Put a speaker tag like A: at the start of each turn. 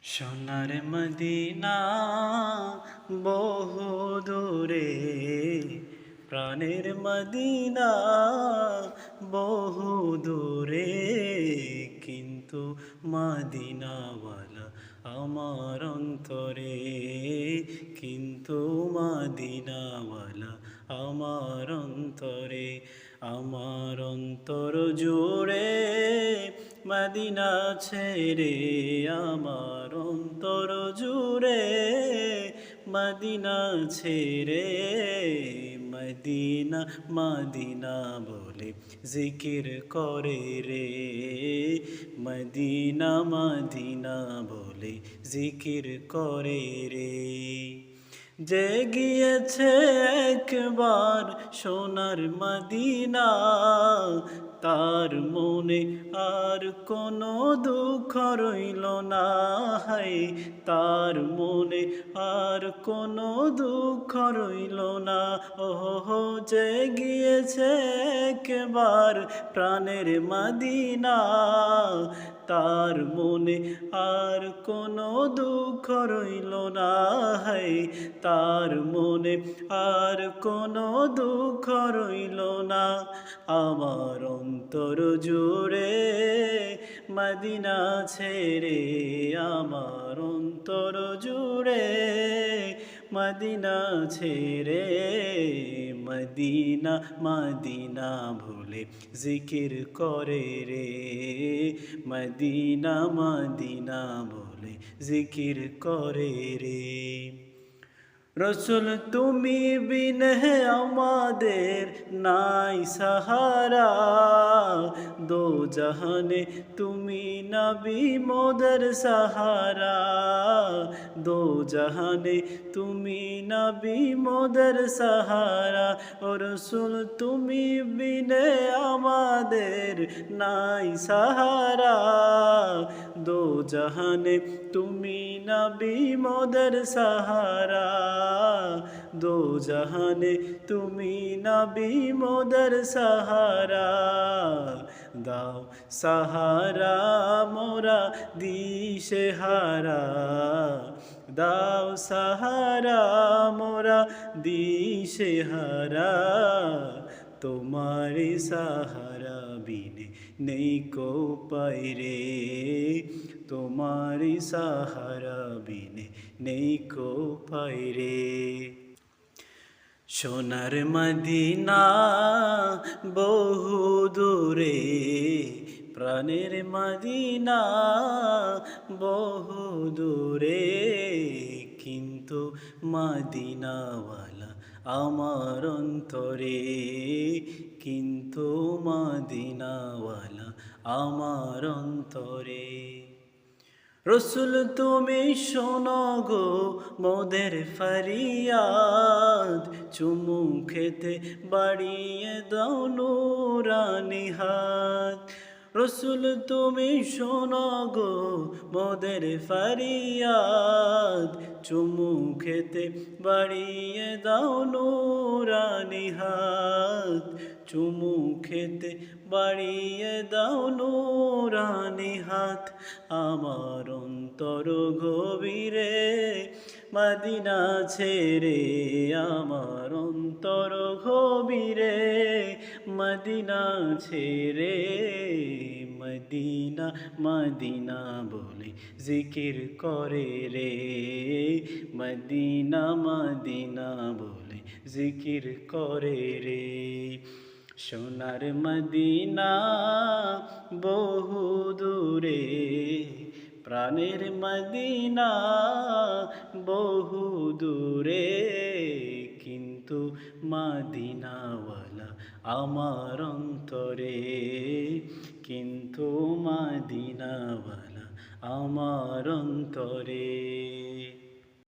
A: সোনার মদিনা বহু দূরে, প্রাণের মদিনা বহু দূরে, কিন্তু মদিনাওয়ালা আমার অন্তরে, কিন্তু মদিনাওয়ালা আমার অন্তরে। আমার অন্তর জুড়ে মদিনা ছেড়ে, আমার অন্তর জুড়ে মদিনা ছেড়ে, মদিনা মদিনা বলে জিকির করে রে, মদিনা মদিনা বলে জিকির করে রে। যে গিয়েছে একবার সোনার মদিনা, তার মনে আর কোনো দুঃখ রইল না, হায় তার মনে আর কোনো দুঃখ রইল না। ওহো, যে গিয়েছে একবার প্রাণের মদিনা, তার মনে আর কোনো দুঃখ রইল না, হায় তার মনে আর কোনো দুঃখ রইল না। আমার অন্তর জুড়ে মদিনা ছেড়ে, আমার অন্তর জুড়ে মদিনা ছেড়ে, মদিনা মদিনা ভুলে জিকির করে রে, মদিনা মদিনা বলে জিকির করে রে। রসুল তুমি বিনে আমাদের নাই সাহারা, দো জাহানে তুমি নবী মোদের সাহারা, দো জাহানে তুমি নবী মোদের সাহারা। ও রসুল তুমি বিনে আমাদের নাই সাহারা, দো জাহানে তুমি নবী মোদের সাহারা, দো জাহানে তুমি নবী মোদের সাহারা। দাও সাহারা মোরা দিশে হারা, দাও সাহারা মোরা দিশে হারা। তোমারি সাহারা বিনে নেই কো পাই রে, তোমারি সাহারা বিনে নেই কো পাই রে। সোনার মদিনা বহু দূরে, প্রাণের মদিনা বহু দূরে, কিন্তু মদিনাওয়ালা আমার অন্তরে, কিন্তু মদিনাওয়ালা আমার অন্তরে। রসুল তুমি শোনো গো মোদের ফরিয়াদ, চুমু খেতে বাড়িয়ে দাও নুরানি হাত। রসুল তুমি শোনো গো মোদের ফরিয়াদ, চুমু খেতে বাড়িয়ে দাও নুরানি হাত, চুমু খেতে বাড়িয়ে দাও নুরানি হাত। আমার অন্তর গভীরে মদিনা ছেড়ে, আমার অন্তর গভীরে মদিনা ছেড়ে, মদিনা মদিনা বলে জিকির করে রে, মদিনা মদিনা বলে জিকির করে রে। সোনার মদিনা বহু দূরে, প্রাণের মদিনা বহু দূরে, কিন্তু মদিনাওয়ালা আমার অন্তরে, কিন্তু মদিনাওয়ালা আমার অন্তরে।